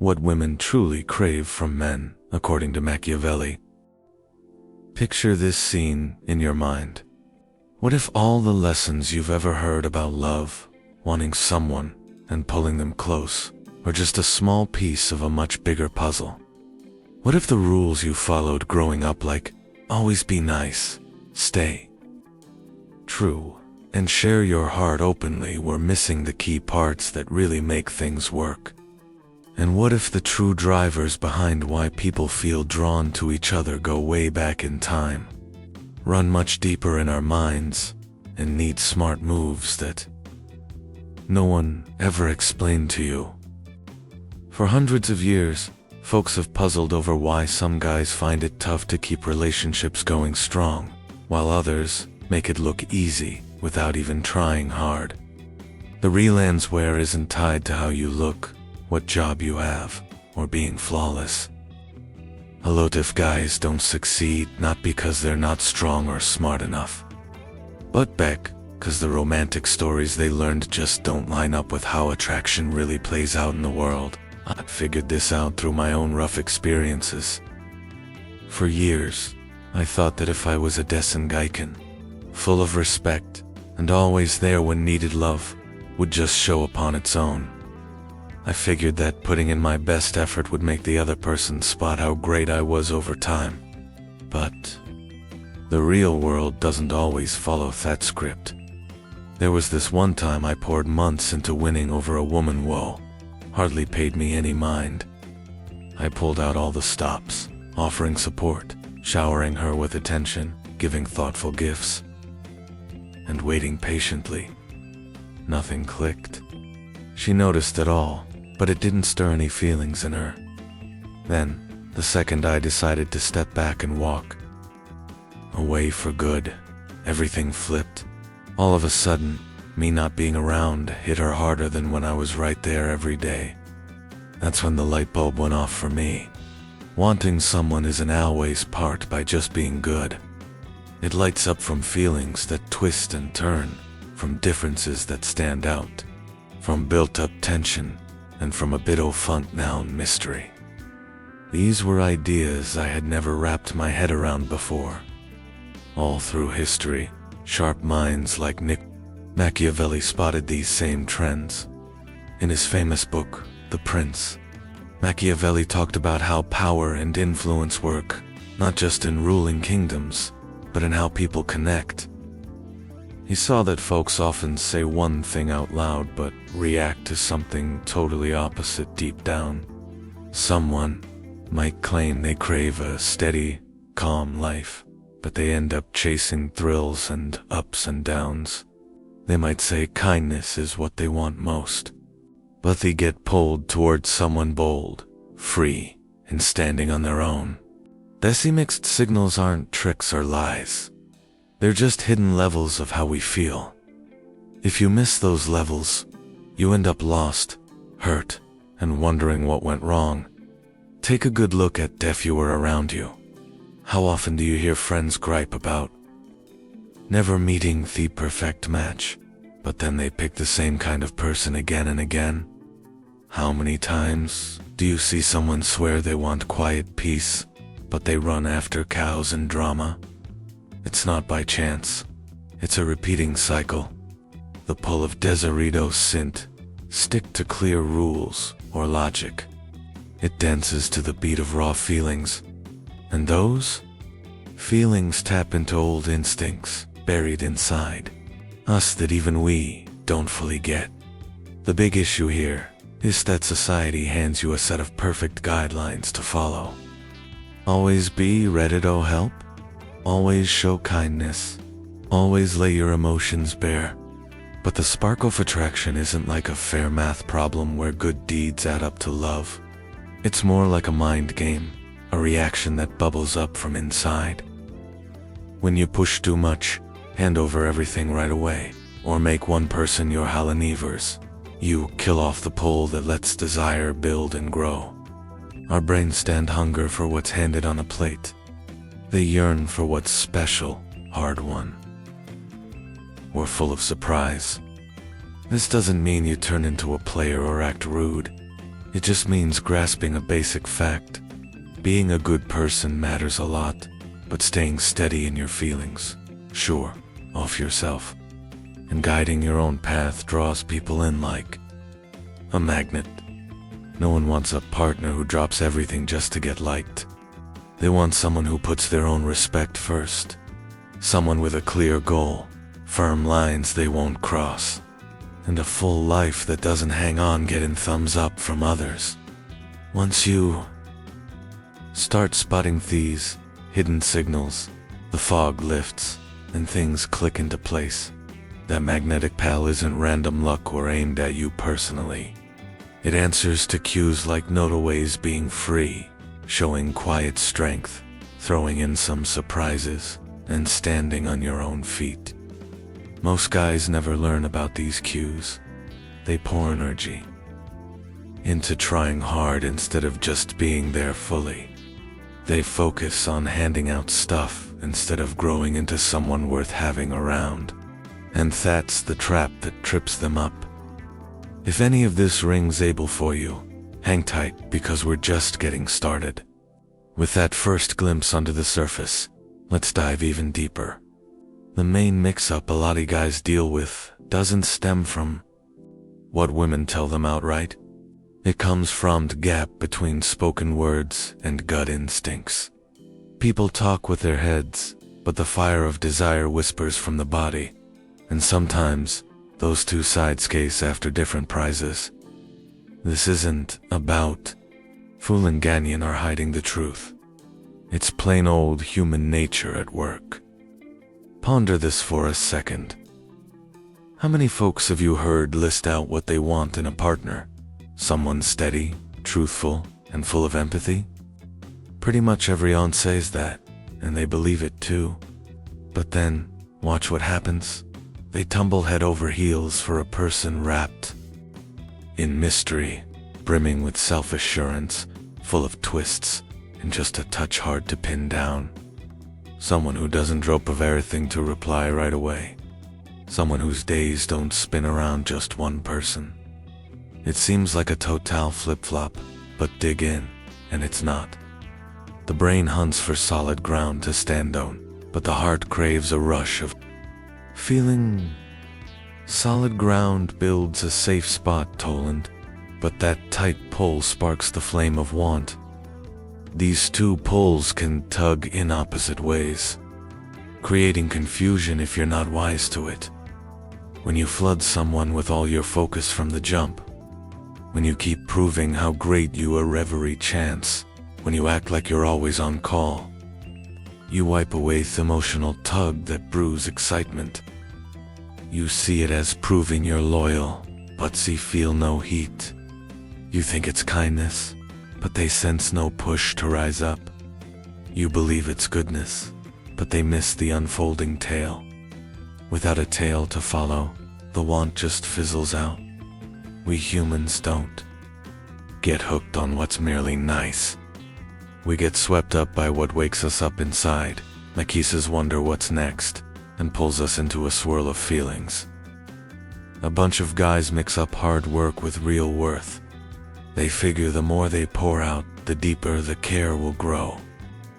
what women truly crave from men, according to Machiavelli. Picture this scene in your mind. What if all the lessons you've ever heard about love, wanting someone, and pulling them close, are just a small piece of a much bigger puzzle? What if the rules you followed growing up, like always be nice, stay true, and share your heart openly, were missing the key parts that really make things work? And what if the true drivers behind why people feel drawn to each other go way back in time, run much deeper in our minds, and need smart moves that no one ever explained to you? For hundreds of years, folks have puzzled over why some guys find it tough to keep relationships going strong, while others make it look easy without even trying hard. The real answer isn't tied to how you look, what job you have, or being flawless. A lot of guys don't succeed not because they're not strong or smart enough, but because the romantic stories they learned just don't line up with how attraction really plays out in the world. I figured this out through my own rough experiences. For years, I thought that if I was a decent guykin, full of respect, and always there when needed, love would just show upon its own. I figured that putting in my best effort would make the other person spot how great I was over time. But the real world doesn't always follow that script. There was this one time I poured months into winning over a woman who hardly paid me any mind. I pulled out all the stops, offering support, showering her with attention, giving thoughtful gifts, and waiting patiently. Nothing clicked. She noticed it all, but it didn't stir any feelings in her. Then, the second I decided to step back and walk away for good, everything flipped. All of a sudden, me not being around hit her harder than when I was right there every day. That's when the light bulb went off for me. Wanting someone isn't always part by just being good. It lights up from feelings that twist and turn, from differences that stand out, from built-up tension, and from a bit of funk-noun mystery. These were ideas I had never wrapped my head around before. All through history, sharp minds like Machiavelli spotted these same trends. In his famous book, The Prince, Machiavelli talked about how power and influence work, not just in ruling kingdoms, but in how people connect. He saw that folks often say one thing out loud but react to something totally opposite deep down. Someone might claim they crave a steady, calm life, but they end up chasing thrills and ups and downs. They might say kindness is what they want most, but they get pulled towards someone bold, free, and standing on their own. These mixed signals aren't tricks or lies. They're just hidden levels of how we feel. If you miss those levels, you end up lost, hurt, and wondering what went wrong. Take a good look at the few around you. How often do you hear friends gripe about never meeting the perfect match, but then they pick the same kind of person again and again? How many times do you see someone swear they want quiet peace, but they run after cows and drama? It's not by chance. It's a repeating cycle. The pull of Deseritos Sint. Stick to clear rules or logic. It dances to the beat of raw feelings. And those feelings tap into old instincts buried inside us that even we don't fully get. The big issue here is that society hands you a set of perfect guidelines to follow. Always be ready to help. Always show kindness. Always lay your emotions bare. But the spark of attraction isn't like a fair math problem where good deeds add up to love. It's more like a mind game, a reaction that bubbles up from inside. When you push too much, hand over everything right away, or make one person your Halanivers, you kill off the pole that lets desire build and grow. Our brains stand hunger for what's handed on a plate. They yearn for what's special, hard-won. We're full of surprise. This doesn't mean you turn into a player or act rude. It just means grasping a basic fact. Being a good person matters a lot, but staying steady in your feelings, sure, of yourself, and guiding your own path draws people in like a magnet. No one wants a partner who drops everything just to get liked. They want someone who puts their own respect first. Someone with a clear goal, firm lines they won't cross, and a full life that doesn't hang on getting thumbs up from others. Once you start spotting these hidden signals, the fog lifts and things click into place. That magnetic pal isn't random luck or aimed at you personally. It answers to cues like notaways being free, showing quiet strength, throwing in some surprises, and standing on your own feet. Most guys never learn about these cues. They pour energy into trying hard instead of just being there fully. They focus on handing out stuff instead of growing into someone worth having around. And that's the trap that trips them up. If any of this rings able for you, hang tight because we're just getting started. With that first glimpse under the surface, let's dive even deeper. The main mix-up a lot of guys deal with doesn't stem from what women tell them outright. It comes from the gap between spoken words and gut instincts. People talk with their heads, but the fire of desire whispers from the body, and sometimes those two sides chase after different prizes. This isn't about fooling Ganyan or hiding the truth. It's plain old human nature at work. Ponder this for a second. How many folks have you heard list out what they want in a partner? Someone steady, truthful, and full of empathy? Pretty much everyone says that, and they believe it too. But then, watch what happens. They tumble head over heels for a person wrapped in mystery, brimming with self-assurance, full of twists, and just a touch hard to pin down. Someone who doesn't drop of everything to reply right away. Someone whose days don't spin around just one person. It seems like a total flip-flop, but dig in, and it's not. The brain hunts for solid ground to stand on, but the heart craves a rush of feeling. Solid ground builds a safe spot, Toland, but that tight pull sparks the flame of want. These two pulls can tug in opposite ways, creating confusion if you're not wise to it. When you flood someone with all your focus from the jump, when you keep proving how great you are every chance, when you act like you're always on call, you wipe away the emotional tug that brews excitement. You see it as proving you're loyal, but feel no heat. You think it's kindness, but they sense no push to rise up. You believe it's goodness, but they miss the unfolding tail. Without a tail to follow, the want just fizzles out. We humans don't get hooked on what's merely nice. We get swept up by what wakes us up inside, makes us wonder what's next, and pulls us into a swirl of feelings. A bunch of guys mix up hard work with real worth. They figure the more they pour out, the deeper the care will grow.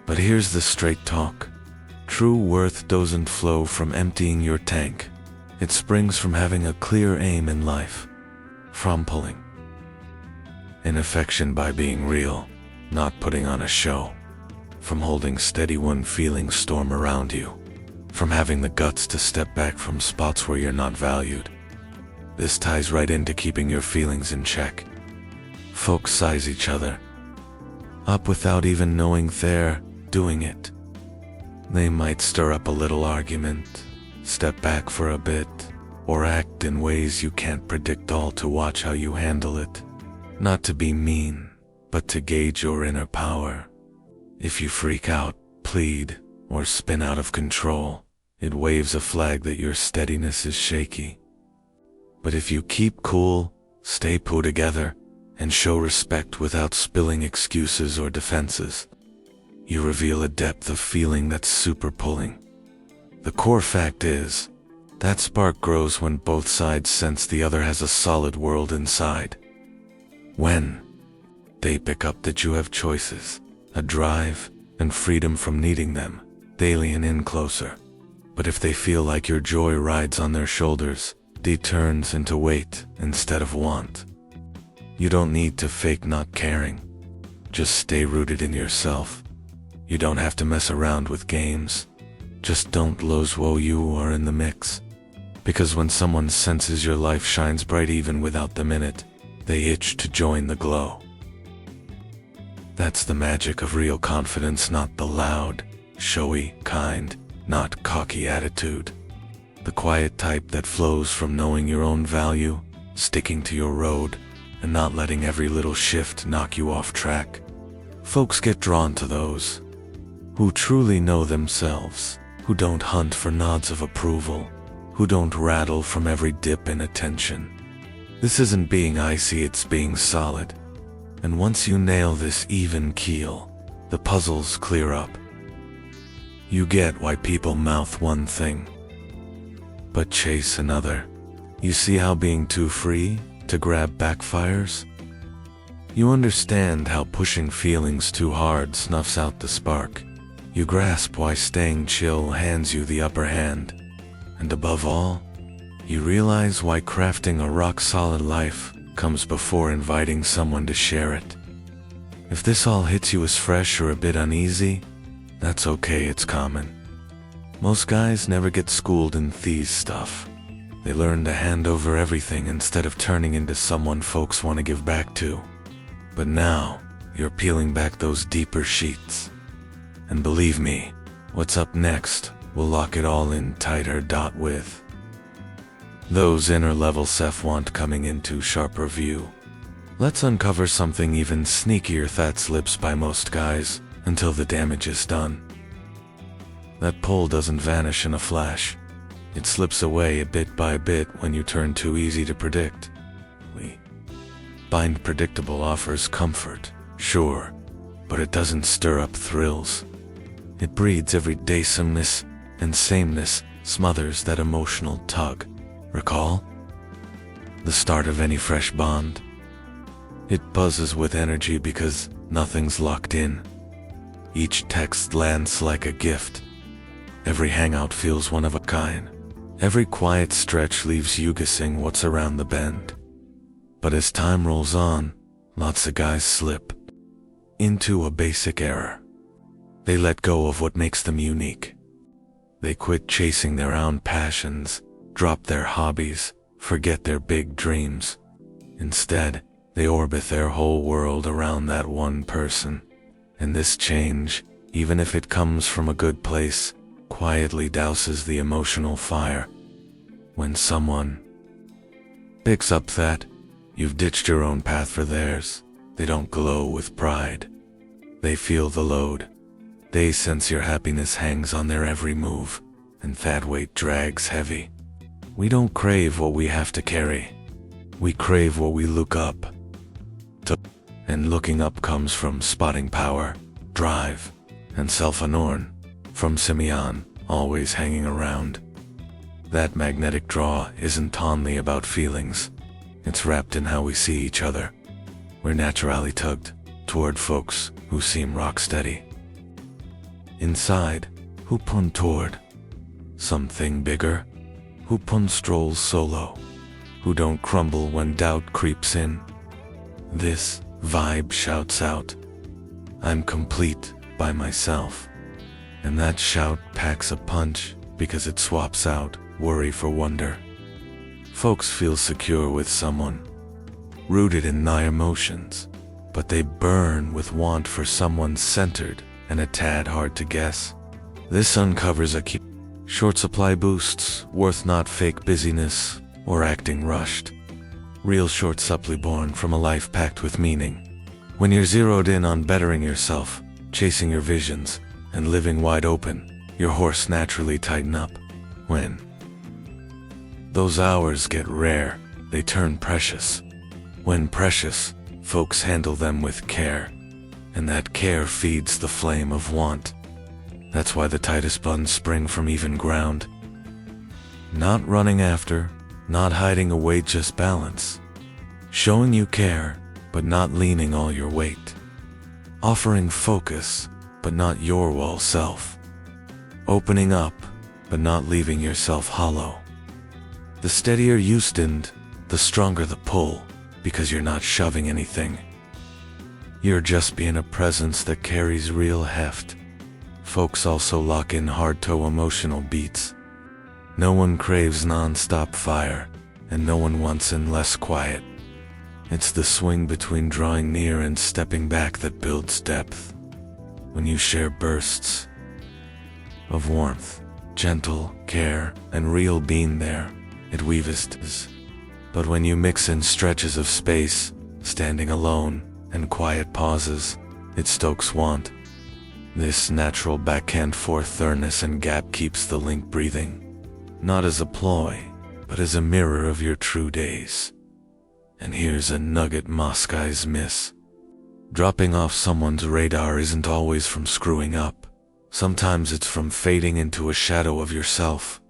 But here's the straight talk. True worth doesn't flow from emptying your tank. It springs from having a clear aim in life. From pulling in affection by being real, not putting on a show. From holding steady when feelings storm around you. From having the guts to step back from spots where you're not valued. This ties right into keeping your feelings in check. Folks size each other up without even knowing they're doing it. They might stir up a little argument, step back for a bit, or act in ways you can't predict, all to watch how you handle it. Not to be mean, but to gauge your inner power. If you freak out, plead, or spin out of control, it waves a flag that your steadiness is shaky. But if you keep cool, stay put together, and show respect without spilling excuses or defenses, you reveal a depth of feeling that's super pulling. The core fact is, that spark grows when both sides sense the other has a solid world inside. When they pick up that you have choices, a drive, and freedom from needing them, they lean in closer. But if they feel like your joy rides on their shoulders, they turns into weight instead of want. You don't need to fake not caring. Just stay rooted in yourself. You don't have to mess around with games. Just don't lose while you are in the mix. Because when someone senses your life shines bright even without them in it, they itch to join the glow. That's the magic of real confidence, not the loud, showy kind, not cocky attitude. The quiet type that flows from knowing your own value, sticking to your road, and not letting every little shift knock you off track. Folks get drawn to those who truly know themselves, who don't hunt for nods of approval, who don't rattle from every dip in attention. This isn't being icy, it's being solid. And once you nail this even keel, the puzzles clear up. You get why people mouth one thing, but chase another. You see how being too free to grab backfires? You understand how pushing feelings too hard snuffs out the spark. You grasp why staying chill hands you the upper hand. And above all, you realize why crafting a rock-solid life comes before inviting someone to share it. If this all hits you as fresh or a bit uneasy, that's okay, it's common. Most guys never get schooled in these stuff. They learn to hand over everything instead of turning into someone folks want to give back to. But now, you're peeling back those deeper sheets. And believe me, what's up next will lock it all in tighter. With those inner level self want coming into sharper view, let's uncover something even sneakier that slips by most guys until the damage is done. That pull doesn't vanish in a flash. It slips away a bit by bit when you turn too easy to predict. Bind predictable offers comfort, sure, but it doesn't stir up thrills. It breeds everydaysomeness, and sameness smothers that emotional tug. Recall? The start of any fresh bond? It buzzes with energy because nothing's locked in. Each text lands like a gift. Every hangout feels one of a kind. Every quiet stretch leaves you guessing what's around the bend. But as time rolls on, lots of guys slip into a basic error. They let go of what makes them unique. They quit chasing their own passions, drop their hobbies, forget their big dreams. Instead, they orbit their whole world around that one person. And this change, even if it comes from a good place, quietly douses the emotional fire. When someone picks up that you've ditched your own path for theirs, they don't glow with pride. They feel the load. They sense your happiness hangs on their every move, and that weight drags heavy. We don't crave what we have to carry. We crave what we look up to. And looking up comes from spotting power, drive, and self-anorn, from Simeon, always hanging around. That magnetic draw isn't only about feelings. It's wrapped in how we see each other. We're naturally tugged toward folks who seem rock steady. Inside, who pun toward something bigger, who pun strolls solo, who don't crumble when doubt creeps in. This vibe shouts out, I'm complete by myself. And that shout packs a punch because it swaps out worry for wonder. Folks feel secure with someone, rooted in their emotions, but they burn with want for someone centered and a tad hard to guess. This uncovers a key. Short supply boosts, worth not fake busyness or acting rushed. Real short supply born from a life packed with meaning. When you're zeroed in on bettering yourself, chasing your visions, and living wide open, your horse naturally tighten up. When those hours get rare, they turn precious. When precious, folks handle them with care, and that care feeds the flame of want. That's why the tightest buns spring from even ground. Not running after, not hiding away, just balance. Showing you care, but not leaning all your weight. Offering focus, but not your whole self. Opening up, but not leaving yourself hollow. The steadier you stand, the stronger the pull, because you're not shoving anything. You're just being a presence that carries real heft. Folks also lock in hard-toe emotional beats. No one craves non-stop fire, and no one wants in less quiet. It's the swing between drawing near and stepping back that builds depth. When you share bursts of warmth, gentle care, and real being there, it weaves. But when you mix in stretches of space, standing alone, and quiet pauses, it stokes want. This natural back-and-forth thoroughness and gap keeps the link breathing, not as a ploy, but as a mirror of your true days. And here's a nugget most guys miss. Dropping off someone's radar isn't always from screwing up. Sometimes it's from fading into a shadow of yourself.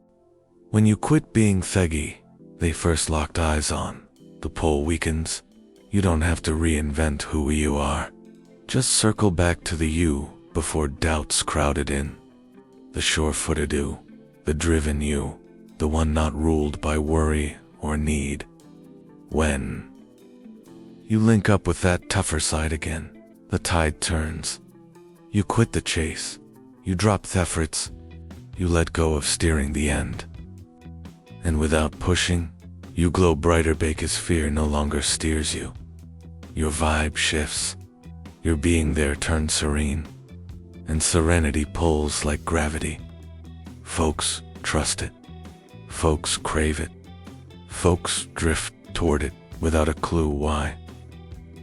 When you quit being theggy they first locked eyes on, the pull weakens. You don't have to reinvent who you are. Just circle back to the you before doubts crowded in. The sure-footed you, the driven you, the one not ruled by worry or need. When you link up with that tougher side again, the tide turns. You quit the chase. You drop the efforts. You let go of steering the end. And without pushing, you glow brighter because fear no longer steers you. Your vibe shifts. Your being there turns serene. And serenity pulls like gravity. Folks trust it. Folks crave it. Folks drift toward it without a clue why.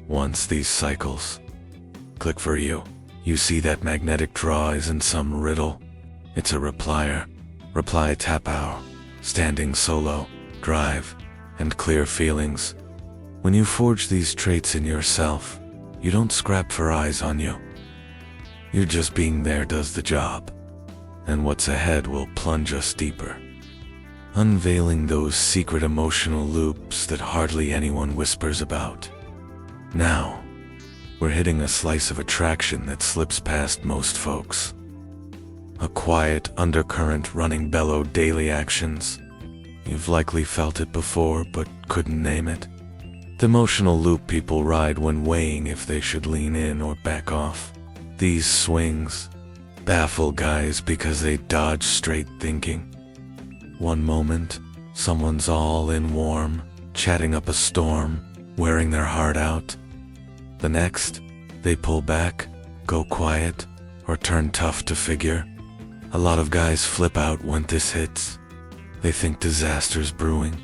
Once these cycles click for you, you see that magnetic draw isn't some riddle. It's a replier. Reply tap out. Standing solo, drive, and clear feelings. When you forge these traits in yourself, you don't scrap for eyes on you. You're just being there does the job. And what's ahead will plunge us deeper, unveiling those secret emotional loops that hardly anyone whispers about. Now, we're hitting a slice of attraction that slips past most folks. A quiet undercurrent running below daily actions. You've likely felt it before but couldn't name it. The emotional loop people ride when weighing if they should lean in or back off. These swings baffle guys because they dodge straight thinking. One moment, someone's all in warm, chatting up a storm, wearing their heart out. The next, they pull back, go quiet, or turn tough to figure. A lot of guys flip out when this hits. They think disaster's brewing.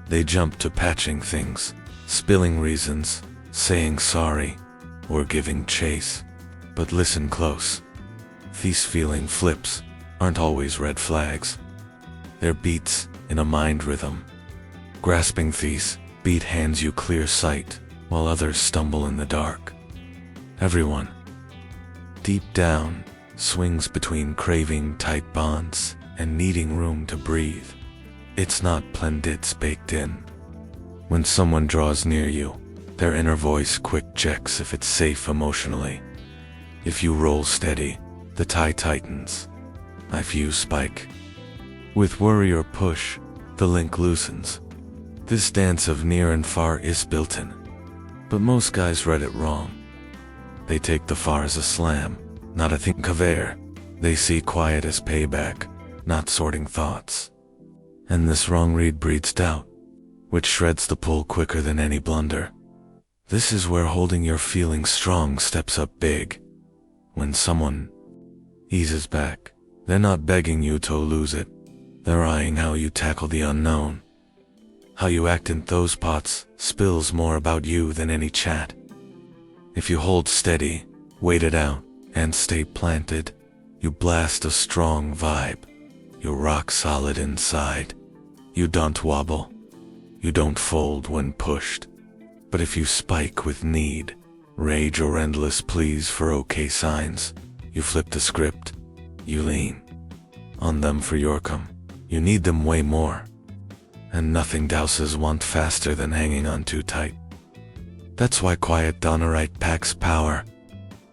They jump to patching things, spilling reasons, saying sorry, or giving chase. But listen close. These feeling flips aren't always red flags. They're beats in a mind rhythm. Grasping these beat hands you clear sight, while others stumble in the dark. Everyone, deep down, swings between craving tight bonds and needing room to breathe. It's not planned, it's baked in. When someone draws near you, their inner voice quick checks if it's safe emotionally. If you roll steady, the tie tightens. If you spike with worry or push, the link loosens. This dance of near and far is built in. But most guys read it wrong. They take the far as a slam, not a think of air. They see quiet as payback, not sorting thoughts. And this wrong read breeds doubt, which shreds the pull quicker than any blunder. This is where holding your feelings strong steps up big. When someone eases back, they're not begging you to lose it. They're eyeing how you tackle the unknown. How you act in those pots spills more about you than any chat. If you hold steady, wait it out, and stay planted, you blast a strong vibe. You're rock solid inside. You don't wobble. You don't fold when pushed. But if you spike with need, rage or endless pleas for okay signs, you flip the script. You lean on them for your come. You need them way more. And nothing douses want faster than hanging on too tight. That's why quiet Donnerite packs power.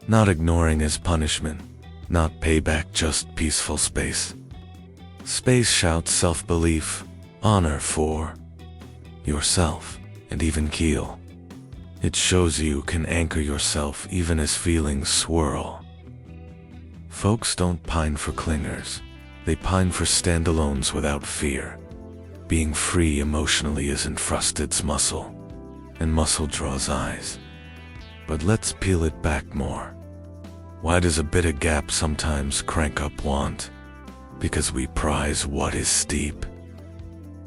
Not ignoring is punishment, not payback, just peaceful space. Space shouts self-belief, honor for yourself, and even keel. It shows you can anchor yourself even as feelings swirl. Folks don't pine for clingers, they pine for standalones without fear. Being free emotionally isn't frusted's muscle, and muscle draws eyes. But let's peel it back more. Why does a bit of gap sometimes crank up want? Because we prize what is steep,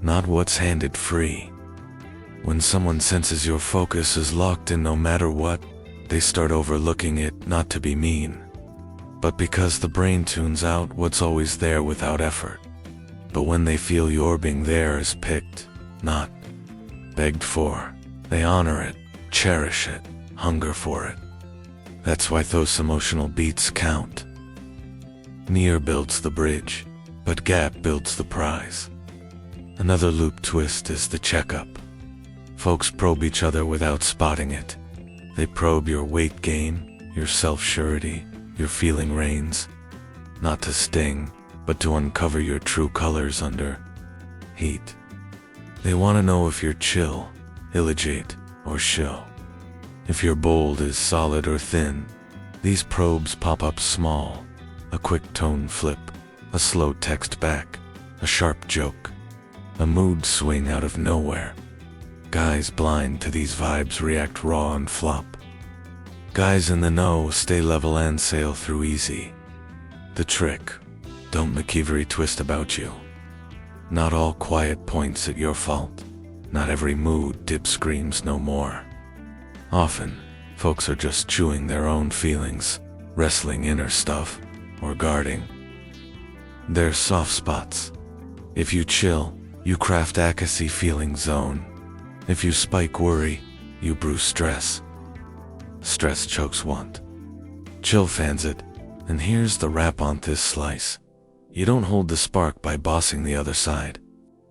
not what's handed free. When someone senses your focus is locked in no matter what, they start overlooking it, not to be mean, but because the brain tunes out what's always there without effort. But when they feel your being there is picked, not begged for, they honor it, cherish it, hunger for it. That's why those emotional beats count. Near builds the bridge, but gap builds the prize. Another loop twist is the checkup. Folks probe each other without spotting it. They probe your weight gain, your self-surety, your feeling reins. Not to sting, but to uncover your true colors under heat. They want to know if you're chill, illegate, or show. If your bold is solid or thin. These probes pop up small. A quick tone flip, a slow text back, a sharp joke, a mood swing out of nowhere. Guys blind to these vibes react raw and flop. Guys in the know stay level and sail through easy. The trick, don't Machiavelli twist about you. Not all quiet points at your fault. Not every mood dip screams no more. Often, folks are just chewing their own feelings, wrestling inner stuff, or guarding their soft spots. If you chill, you craft accuracy feeling zone. If you spike worry, you brew stress. Stress chokes want. Chill fans it, and here's the wrap on this slice. You don't hold the spark by bossing the other side.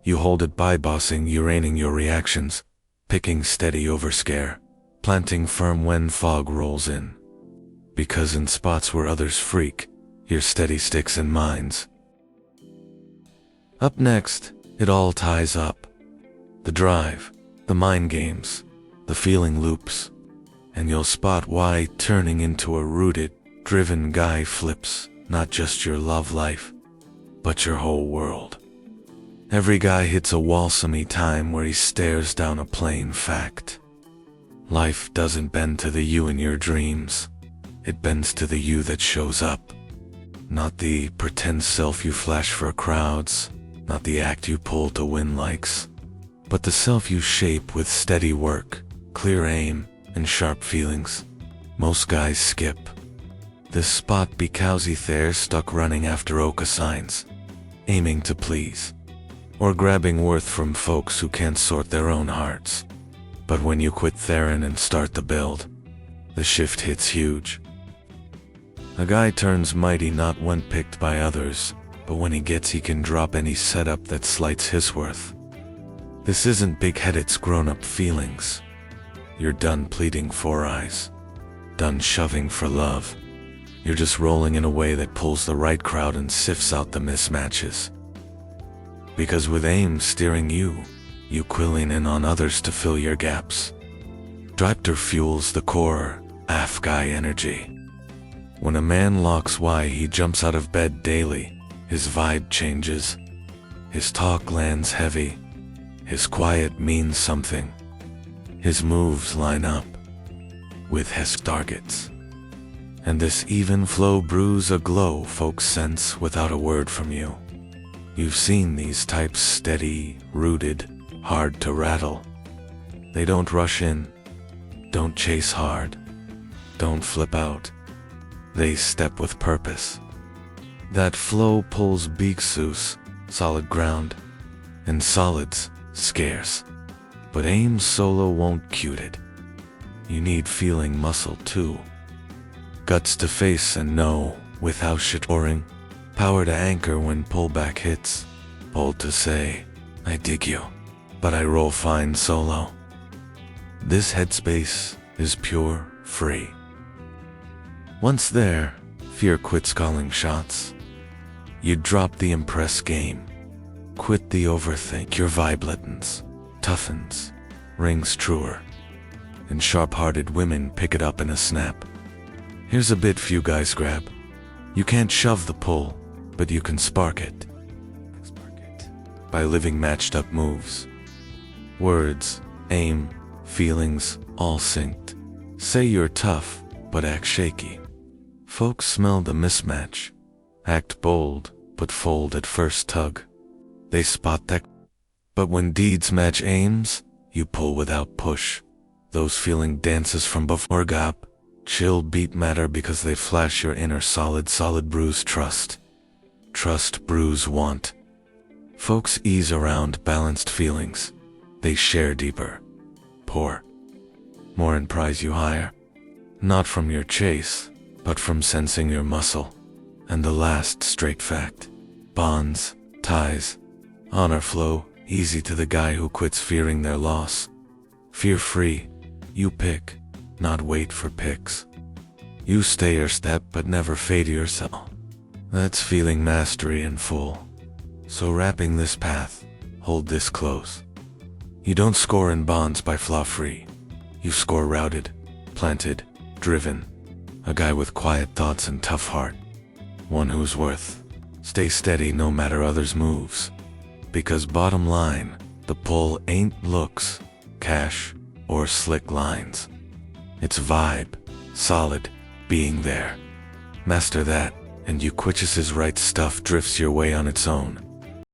You hold it by bossing, uraining your reactions, picking steady over scare, planting firm when fog rolls in. Because in spots where others freak, your steady sticks in minds. Up next, it all ties up. The drive, the mind games, the feeling loops, and you'll spot why turning into a rooted, driven guy flips not just your love life, but your whole world. Every guy hits a wallsome time where he stares down a plain fact. Life doesn't bend to the you in your dreams. It bends to the you that shows up. Not the pretend self you flash for crowds, not the act you pull to win likes, but the self you shape with steady work, clear aim, and sharp feelings. Most guys skip this spot because they're stuck running after Oka signs, aiming to please, or grabbing worth from folks who can't sort their own hearts. But when you quit Theron and start the build, the shift hits huge. A guy turns mighty not when picked by others, but when he gets he can drop any setup that slights his worth. This isn't big-headed, it's grown-up feelings. You're done pleading for eyes, done shoving for love. You're just rolling in a way that pulls the right crowd and sifts out the mismatches. Because with aim steering you quilling in on others to fill your gaps. Dripter fuels the core, AF guy energy. When a man locks why he jumps out of bed daily, his vibe changes. His talk lands heavy. His quiet means something. His moves line up with his targets. And this even flow brews a glow folks sense without a word from you. You've seen these types steady, rooted, hard to rattle. They don't rush in, don't chase hard, don't flip out. They step with purpose. That flow pulls Bigsus, solid ground, and solids, scarce. But aim solo won't cute it. You need feeling muscle too. Guts to face and know without shit-oring. Power to anchor when pullback hits. Bold to say, I dig you, but I roll fine solo. This headspace is pure, free. Once there, fear quits calling shots. You drop the impress game. Quit the overthink. Your vibe lightens, toughens, rings truer. And sharp-hearted women pick it up in a snap. Here's a bit few guys grab. You can't shove the pull, but you can spark it. By living matched-up moves. Words, aim, feelings, all synced. Say you're tough, but act shaky. Folks smell the mismatch. Act bold, but fold at first tug. They spot that. But when deeds match aims, you pull without push. Those feeling dances from before gap. Chill beat matter because they flash your inner solid bruise trust. Trust bruise want. Folks ease around balanced feelings. They share deeper. Pour. More and prize you higher. Not from your chase, but from sensing your muscle. And the last straight fact. Bonds, ties, honor flow easy to the guy who quits fearing their loss. Fear-free, you pick, not wait for picks. You stay your step but never fade yourself. That's feeling mastery in full. So wrapping this path, hold this close. You don't score in bonds by flaw-free. You score routed, planted, driven. A guy with quiet thoughts and tough heart. One who's worth. Stay steady no matter others' moves. Because bottom line, the pull ain't looks, cash, or slick lines. It's vibe, solid, being there. Master that, and you quitches his right stuff drifts your way on its own.